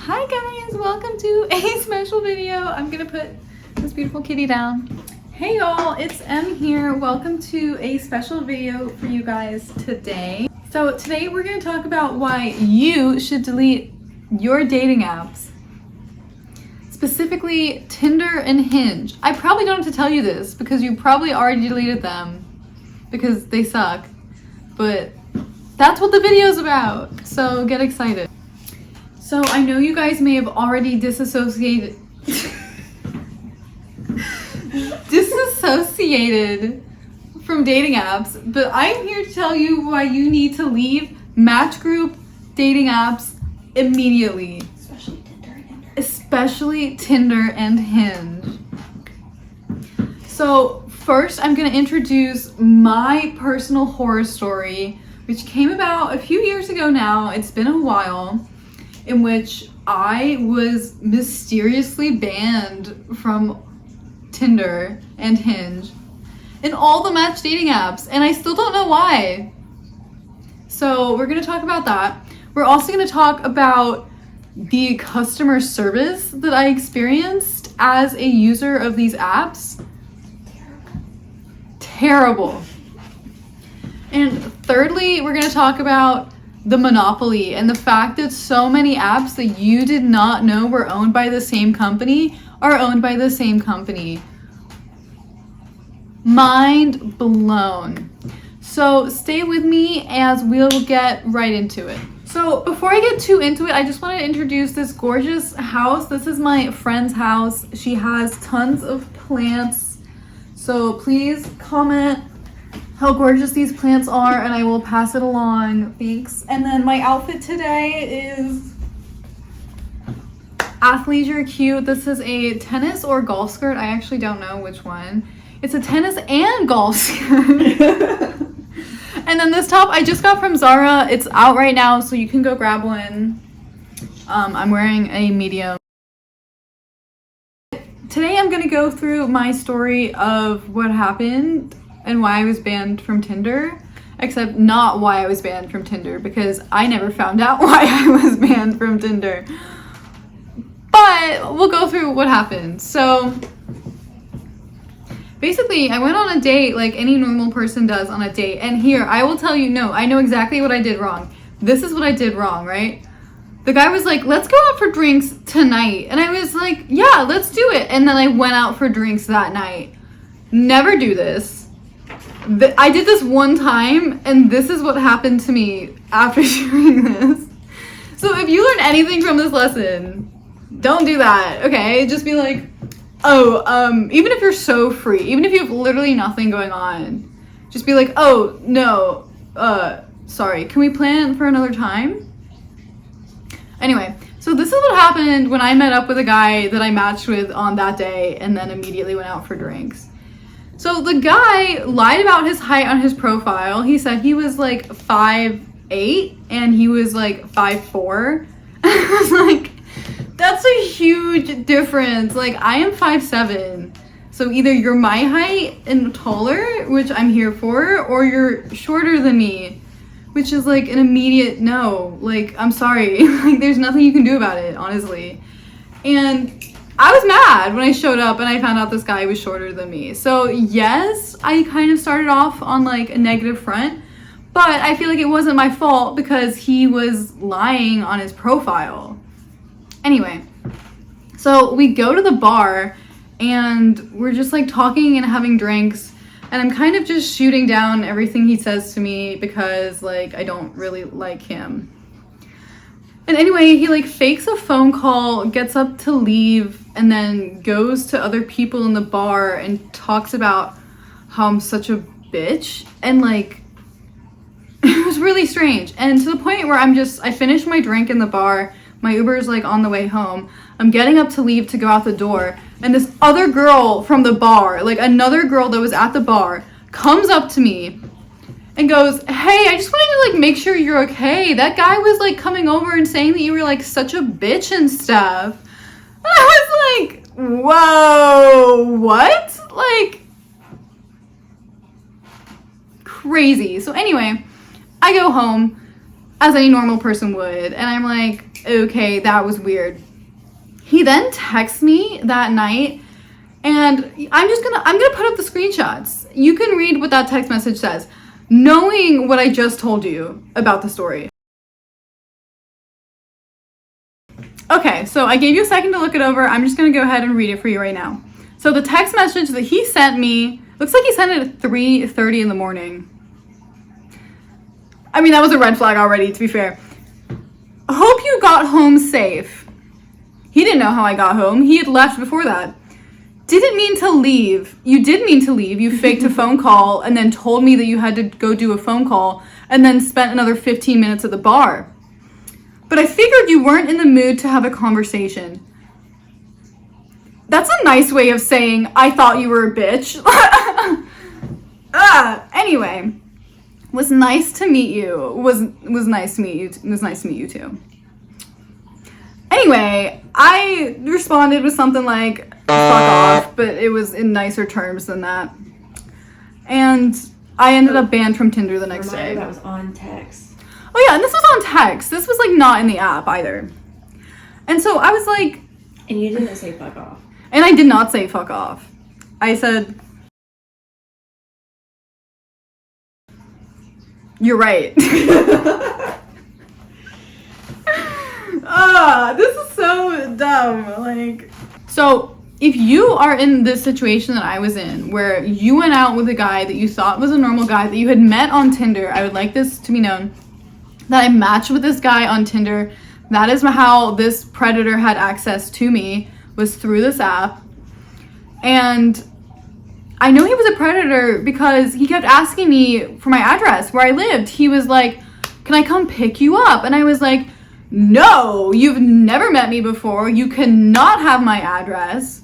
Hi guys, welcome to a special video. I'm gonna put this beautiful kitty down. Hey y'all, it's Em here. Welcome to a special video for you guys today. So today we're gonna talk about why you should delete your dating apps. Specifically Tinder and Hinge. I probably don't have to tell you this because you probably already deleted them because they suck. But that's what the video is about. So get excited. So I know you guys may have already disassociated from dating apps, but I'm here to tell you why you need to leave Match Group dating apps immediately. Especially Tinder and Hinge. So first I'm going to introduce my personal horror story, which came about a few years ago now. It's been a while. In which I was mysteriously banned from Tinder and Hinge and all the match dating apps, and I still don't know why. So we're gonna talk about that. We're also gonna talk about the customer service that I experienced as a user of these apps. Terrible. And thirdly, we're gonna talk about the monopoly and the fact that so many apps that you did not know were owned by the same company are owned by the same company. Mind blown. So stay with me as we'll get right into it. So before I get too into it, I just want to introduce this gorgeous house. This is my friend's house. She has tons of plants. So please comment how gorgeous these plants are and I will pass it along. Thanks. And then my outfit today is athleisure cute. This is a tennis or golf skirt. I actually don't know which one. It's a tennis and golf skirt. And then this top I just got from Zara. It's out right now, so you can go grab one. I'm wearing a medium. Today I'm gonna go through my story of what happened and why I was banned from Tinder, except not why I was banned from Tinder, because I never found out why I was banned from Tinder. But we'll go through what happened. So basically I went on a date like any normal person does on a date, and here I will tell you, no, I know exactly what I did wrong. This is what I did wrong, right? The guy was like, let's go out for drinks tonight, and I was like, yeah, let's do it. And then I went out for drinks that night. Never do this. I did this one time, and this is what happened to me after doing this. So if you learn anything from this lesson, don't do that, okay? Just be like, oh, even if you're so free, even if you have literally nothing going on, just be like, oh, no, sorry, can we plan for another time? Anyway, so this is what happened when I met up with a guy that I matched with on that day and then immediately went out for drinks. So the guy lied about his height on his profile. He said he was like 5'8" and he was like 5'4". I was like, that's a huge difference. Like, I am 5'7". So either you're my height and taller, which I'm here for, or you're shorter than me, which is like an immediate no. Like, I'm sorry. Like, there's nothing you can do about it, honestly. And I was mad when I showed up and I found out this guy was shorter than me. So yes, I kind of started off on like a negative front, but I feel like it wasn't my fault because he was lying on his profile. Anyway, so we go to the bar and we're just like talking and having drinks, and I'm kind of just shooting down everything he says to me because like I don't really like him. And anyway, he like fakes a phone call, gets up to leave, and then goes to other people in the bar and talks about how I'm such a bitch. And like, it was really strange. And to the point where I finished my drink in the bar. My Uber is like on the way home. I'm getting up to leave to go out the door. And this other girl from the bar, like another girl that was at the bar, comes up to me and goes, hey, I just wanted to like make sure you're okay. That guy was like coming over and saying that you were like such a bitch and stuff. And I was like, whoa, what? Like, crazy. So anyway, I go home as any normal person would, and I'm like, okay, that was weird. He then texts me that night, and I'm gonna put up the screenshots. You can read what that text message says, knowing what I just told you about the story. Okay, so I gave you a second to look it over. I'm just gonna go ahead and read it for you right now. So the text message that he sent me, looks like he sent it at 3:30 in the morning. I mean, that was a red flag already, to be fair. Hope you got home safe. He didn't know how I got home. He had left before that. Didn't mean to leave. You did mean to leave. You faked a phone call and then told me that you had to go do a phone call and then spent another 15 minutes at the bar. But I figured you weren't in the mood to have a conversation. That's a nice way of saying, I thought you were a bitch. Anyway, was nice to meet you. Was nice to meet you. It was nice to meet you too. Anyway, I responded with something like, fuck off, but it was in nicer terms than that. And I ended up banned from Tinder the next day. That was on text. Oh yeah, and this was on text. This was like not in the app either. And so I was like... And you didn't say fuck off. And I did not say fuck off. I said... You're right. This is so dumb. Like, so if you are in this situation that I was in, where you went out with a guy that you thought was a normal guy that you had met on Tinder, I would like this to be known that I matched with this guy on Tinder. That is how this predator had access to me, was through this app. And I know he was a predator because he kept asking me for my address, where I lived. He was like, can I come pick you up? And I was like, no, you've never met me before. You cannot have my address.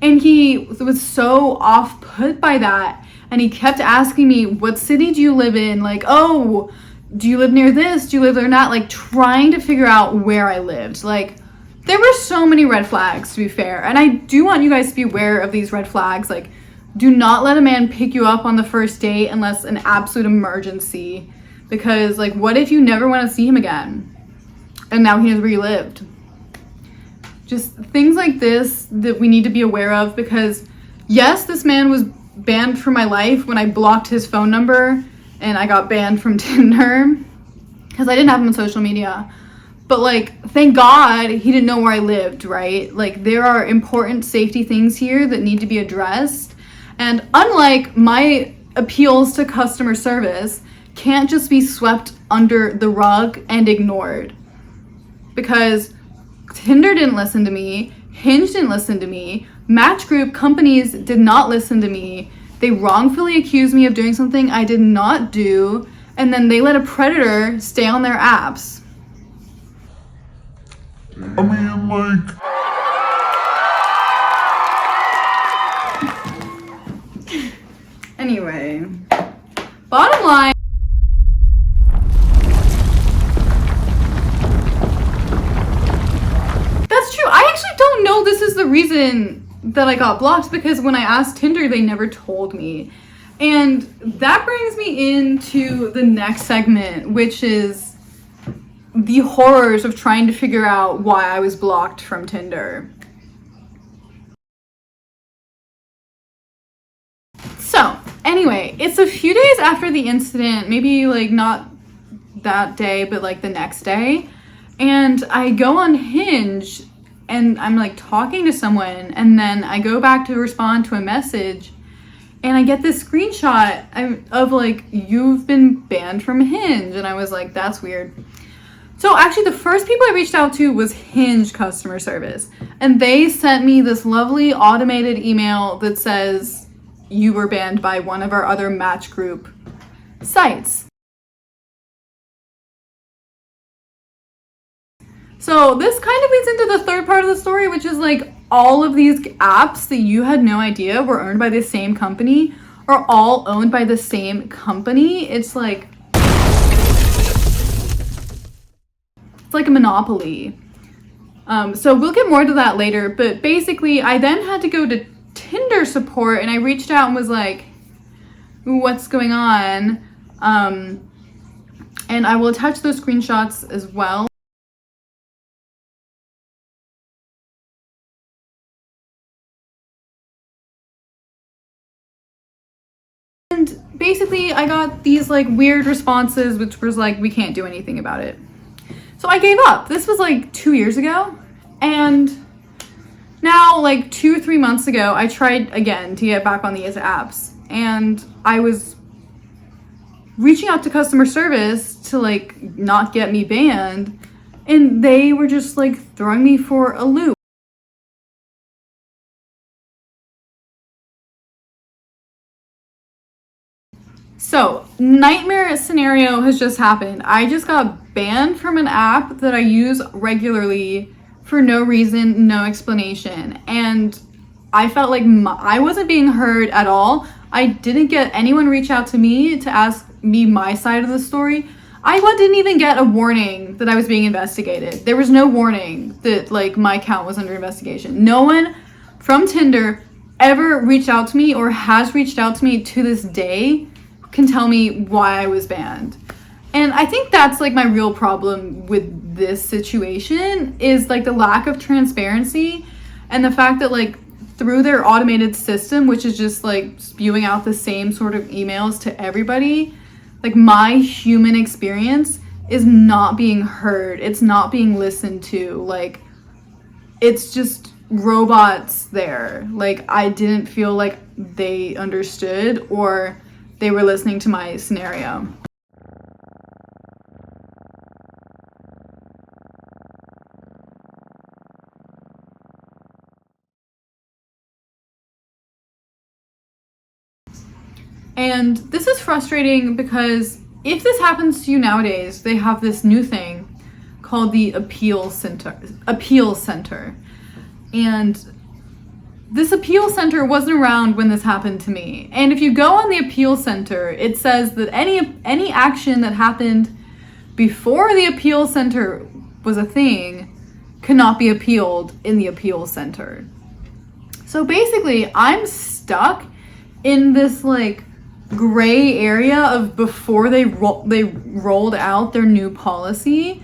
And he was so off put by that. And he kept asking me, what city do you live in? Like, oh, do you live near this? Do you live there not? Like, trying to figure out where I lived. Like, there were so many red flags, to be fair. And I do want you guys to be aware of these red flags. Like, do not let a man pick you up on the first date unless an absolute emergency. Because, like, what if you never want to see him again? And now he has relived. Just things like this that we need to be aware of, because yes, this man was banned from my life when I blocked his phone number and I got banned from Tinder because I didn't have him on social media. But like, thank God he didn't know where I lived, right? Like, there are important safety things here that need to be addressed. And unlike my appeals to customer service, can't just be swept under the rug and ignored. Because Tinder didn't listen to me, Hinge didn't listen to me, match group companies did not listen to me. They wrongfully accused me of doing something I did not do, and then they let a predator stay on their apps. I mean, like... Anyway, bottom line, that's true. I actually don't know this is the reason that I got blocked, because when I asked Tinder, they never told me. And that brings me into the next segment, which is the horrors of trying to figure out why I was blocked from Tinder. So, anyway, it's a few days after the incident, maybe like not that day, but like the next day. And I go on Hinge and I'm like talking to someone, and then I go back to respond to a message and I get this screenshot of like, you've been banned from Hinge. And I was like, that's weird. So actually the first people I reached out to was Hinge customer service. And they sent me this lovely automated email that says, you were banned by one of our other match group sites. So this kind of leads into the third part of the story, which is like, all of these apps that you had no idea were owned by the same company are all owned by the same company. It's like a monopoly. So we'll get more to that later, but basically I then had to go to Tinder support, and I reached out and was like, what's going on? And I will attach those screenshots as well. I got these like weird responses, which was like, we can't do anything about it. So I gave up. This was like 2 years ago. And now like 2 or 3 months ago, I tried again to get back on these apps. And I was reaching out to customer service to like not get me banned. And they were just like throwing me for a loop. So, nightmare scenario has just happened. I just got banned from an app that I use regularly for no reason, no explanation. And I felt like I wasn't being heard at all. I didn't get anyone reach out to me to ask me my side of the story. I didn't even get a warning that I was being investigated. There was no warning that like my account was under investigation. No one from Tinder ever reached out to me or has reached out to me to this day can tell me why I was banned. And I think that's like my real problem with this situation is like the lack of transparency and the fact that like through their automated system, which is just like spewing out the same sort of emails to everybody, like my human experience is not being heard. It's not being listened to. Like it's just robots there. Like I didn't feel like they understood or they were listening to my scenario. And this is frustrating because if this happens to you nowadays, they have this new thing called the appeal center. And this appeal center wasn't around when this happened to me. And if you go on the appeal center, it says that any action that happened before the appeal center was a thing cannot be appealed in the appeal center. So basically, I'm stuck in this like gray area of before they rolled out their new policy,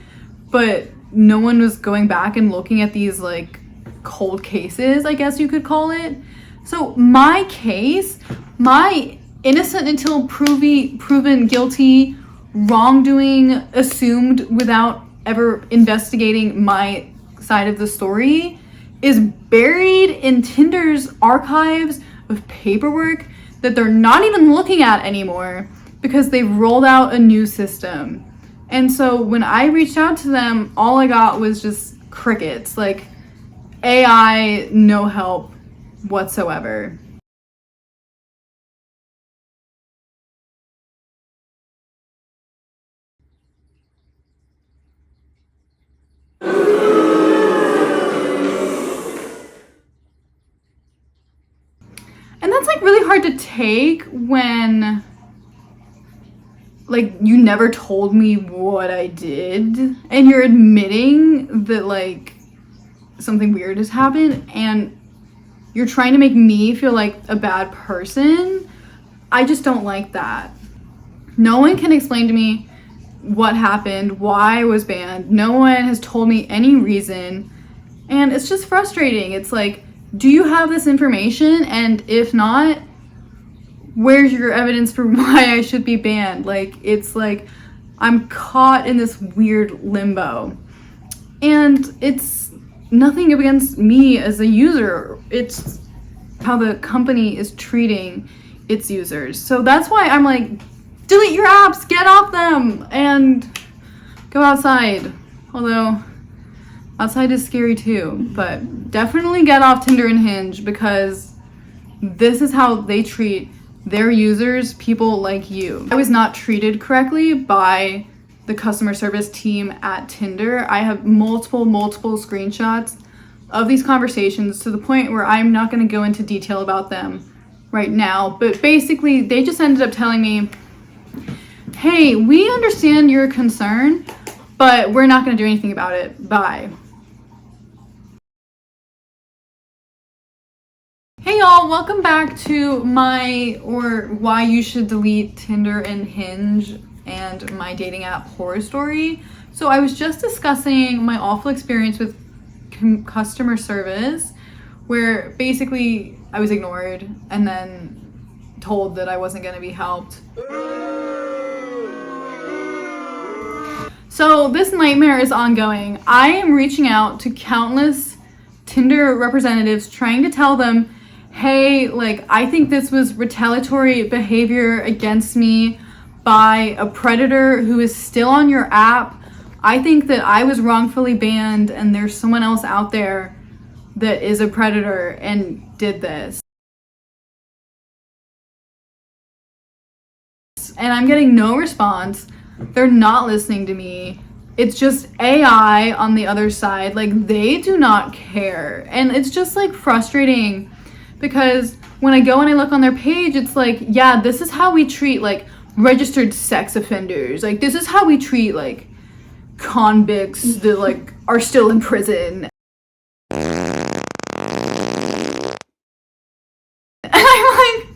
but no one was going back and looking at these like cold cases, I guess you could call it. So my case, my innocent until proven guilty wrongdoing assumed without ever investigating my side of the story is buried in Tinder's archives of paperwork that they're not even looking at anymore because they've rolled out a new system. And so when I reached out to them, all I got was just crickets, like AI, no help whatsoever. And that's like really hard to take when like you never told me what I did and you're admitting that like something weird has happened and you're trying to make me feel like a bad person. I just don't like that. No one can explain to me what happened, why I was banned. No one has told me any reason. And it's just frustrating. It's like, do you have this information? And if not, where's your evidence for why I should be banned? Like, it's like I'm caught in this weird limbo. And it's nothing against me as a user. It's how the company is treating its users. So that's why I'm like, delete your apps, get off them, and go outside. Although outside is scary too, but definitely get off Tinder and Hinge because this is how they treat their users, people like you. I was not treated correctly by the customer service team at Tinder. I have multiple screenshots of these conversations to the point where I'm not going to go into detail about them right now. But basically, they just ended up telling me, hey, we understand your concern, but we're not going to do anything about it. Bye. Hey y'all, welcome back to why you should delete Tinder and Hinge and my dating app horror story. So I was just discussing my awful experience with customer service where basically I was ignored and then told that I wasn't going to be helped. So this nightmare is ongoing. I am reaching out to countless Tinder representatives trying to tell them, hey, like, I think this was retaliatory behavior against me by a predator who is still on your app. I think that I was wrongfully banned and there's someone else out there that is a predator and did this. And I'm getting no response. They're not listening to me. It's just AI on the other side. Like, they do not care. And it's just like frustrating because when I go and I look on their page, it's like, yeah, this is how we treat like registered sex offenders. Like, this is how we treat like convicts that like are still in prison. And I'm like,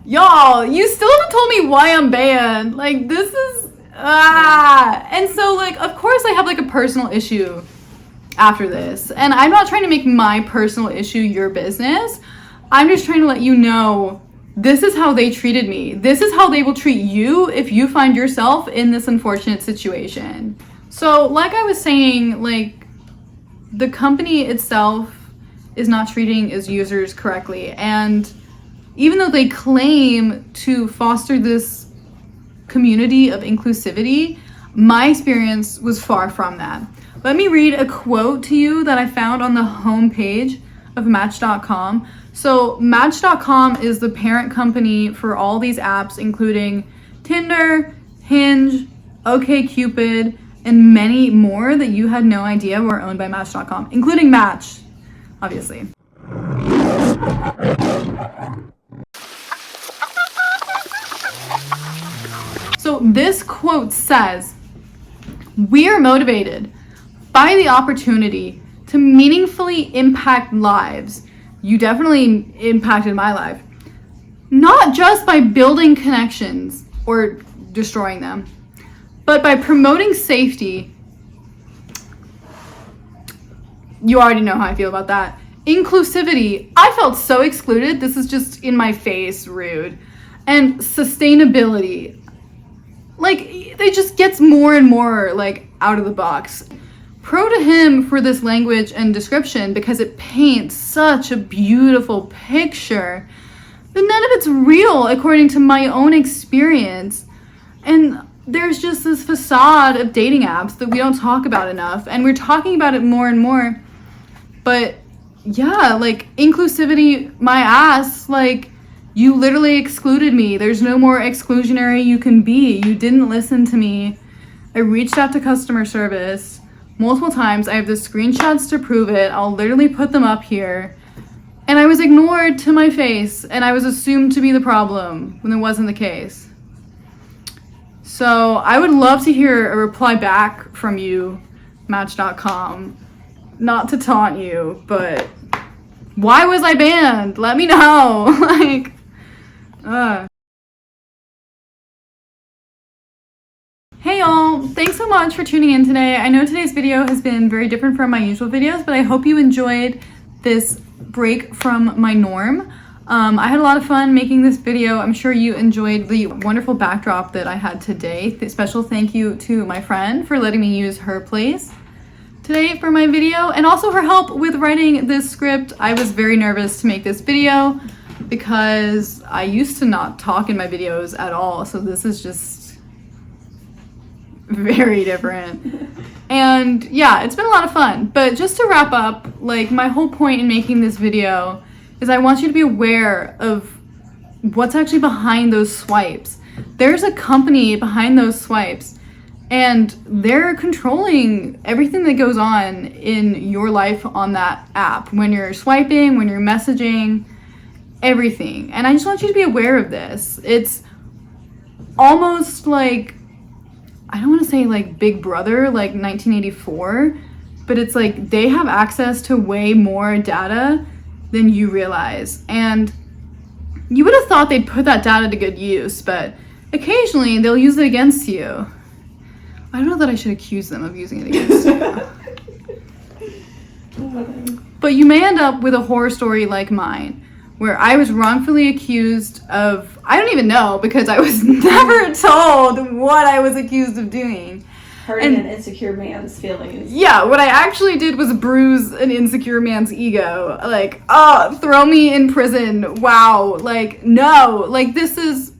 y'all, you still haven't told me why I'm banned. Like, this is and so like, of course I have like a personal issue after this, and I'm not trying to make my personal issue your business. I'm just trying to let you know this is how they treated me. This is how they will treat you if you find yourself in this unfortunate situation. So like I was saying, like, the company itself is not treating its users correctly, and even though they claim to foster this community of inclusivity, my experience was far from that. Let me read a quote to you that I found on the homepage of Match.com. So Match.com is the parent company for all these apps, including Tinder, Hinge, OkCupid, and many more that you had no idea were owned by Match.com, including Match, obviously. So this quote says, "We are motivated by the opportunity to meaningfully impact lives." You definitely impacted my life. "Not just by building connections or destroying them, but by promoting safety." You already know how I feel about that. "Inclusivity." I felt so excluded. This is just in my face, rude. "And sustainability." Like, it just gets more and more, like, out of the box. Pro to him for this language and description because it paints such a beautiful picture. But none of it's real according to my own experience. And there's just this facade of dating apps that we don't talk about enough. And we're talking about it more and more. But, yeah, like, inclusivity, my ass, like, you literally excluded me. There's no more exclusionary you can be. You didn't listen to me. I reached out to customer service multiple times. I have the screenshots to prove it. I'll literally put them up here. And I was ignored to my face, and I was assumed to be the problem when it wasn't the case. So I would love to hear a reply back from you, Match.com. Not to taunt you, but why was I banned? Let me know. Like, Hey y'all, thanks so much for tuning in today. I know today's video has been very different from my usual videos, but I hope you enjoyed this break from my norm. I had a lot of fun making this video. I'm sure you enjoyed the wonderful backdrop that I had today. Special thank you to my friend for letting me use her place today for my video, and also her help with writing this script. I was very nervous to make this video because I used to not talk in my videos at all, so this is just very different. And yeah, it's been a lot of fun. But just to wrap up, like, my whole point in making this video is I want you to be aware of what's actually behind those swipes. There's a company behind those swipes, and they're controlling everything that goes on in your life on that app. When you're swiping, when you're messaging, everything. And I just want you to be aware of this. It's almost like, I don't want to say like Big Brother, like 1984, but it's like they have access to way more data than you realize. And you would have thought they'd put that data to good use, but occasionally they'll use it against you. I don't know that I should accuse them of using it against you. But you may end up with a horror story like mine, where I was wrongfully accused of, I don't even know because I was never told what I was accused of doing. Hurting an insecure man's feelings. Yeah, what I actually did was bruise an insecure man's ego. Like, oh, throw me in prison. Wow. Like, no. Like, it's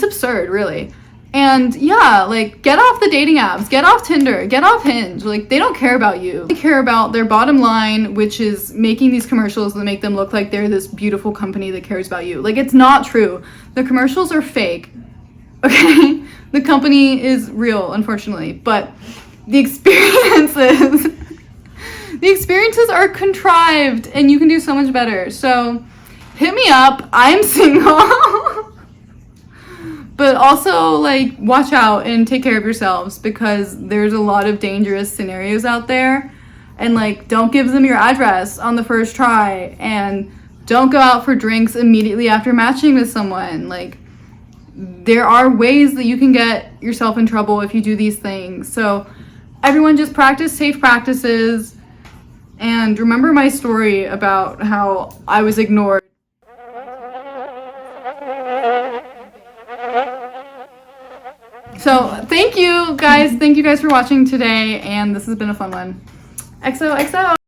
absurd, really. And yeah, like, get off the dating apps, get off Tinder, get off Hinge. Like, they don't care about you. They care about their bottom line, which is making these commercials that make them look like they're this beautiful company that cares about you. Like, it's not true. The commercials are fake, okay? The company is real, unfortunately, but the experiences are contrived, and you can do so much better. So, hit me up. I'm single. But also, like, watch out and take care of yourselves because there's a lot of dangerous scenarios out there. And, like, don't give them your address on the first try. And don't go out for drinks immediately after matching with someone. Like, there are ways that you can get yourself in trouble if you do these things. So, everyone just practice safe practices. And remember my story about how I was ignored. So, thank you guys for watching today, and this has been a fun one. XOXO!